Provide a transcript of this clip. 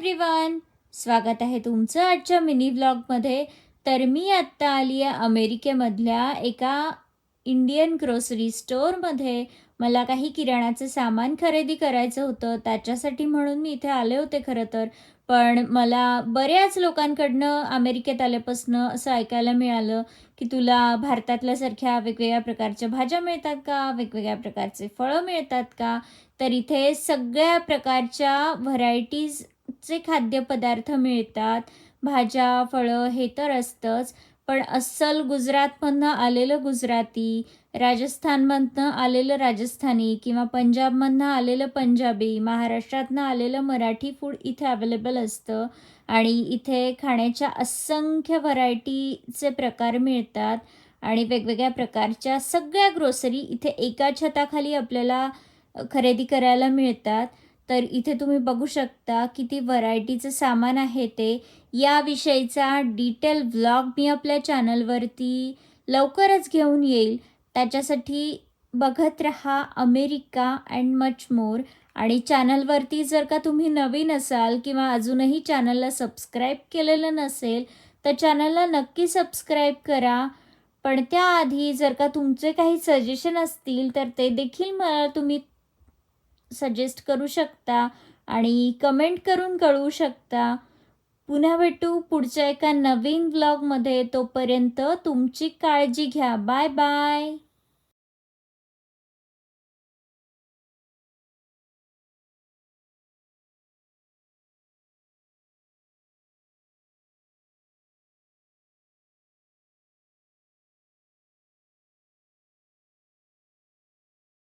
Everyone, स्वागत आहे तुमचं आजच्या मिनी व्लॉगमध्ये. तर मी आत्ता आली आहे अमेरिकेमधल्या एका इंडियन ग्रोसरी स्टोअरमध्ये. मला काही किराणाचं सामान खरेदी करायचं होतं, त्याच्यासाठी म्हणून मी इथे आले होते खरं तर. पण मला बऱ्याच लोकांकडनं अमेरिकेत आल्यापासून असं ऐकायला मिळालं की तुला भारतातल्यासारख्या वेगवेगळ्या प्रकारच्या भाज्या मिळतात का, वेगवेगळ्या प्रकारचे फळं मिळतात का. तर इथे सगळ्या प्रकारच्या व्हरायटीजचे खाद्यपदार्थ मिळतात. भाज्या, फळं हे तर असतंच, पण अस्सल गुजरातमधनं आलेलं गुजराती, राजस्थानमधनं आलेलं राजस्थानी किंवा पंजाबमधनं आलेलं पंजाबी, महाराष्ट्रातनं आलेलं मराठी फूड इथे अवेलेबल असतं. आणि इथे खाण्याच्या असंख्य व्हरायटीचे प्रकार मिळतात आणि वेगवेगळ्या प्रकारच्या सगळ्या ग्रोसरी इथे एका छताखाली आपल्याला खरेदी करायला मिळतात. तर इथे तुम्ही बघू शकता किती व्हरायटीचं सामान आहे ते. याविषयीचा डिटेल व्लॉग मी आपल्या चॅनलवरती लवकरच घेऊन येईल. त्याच्यासाठी बघत रहा अमेरिका अँड मच मोर. आणि चॅनलवरती जर का तुम्ही नवीन असाल किंवा अजूनही चॅनलला सबस्क्राईब केलेलं नसेल तर चॅनलला नक्की सबस्क्राईब करा. पण त्याआधी जर का तुमचे काही सजेशन असतील तर ते देखील मला तुम्ही सजेस्ट करू शकता आणि कमेंट करून कळवू शकता. पुन्हा भेटू पुढच्या एका नवीन व्लॉगमध्ये. तोपर्यंत तुमची काळजी घ्या. Bye bye.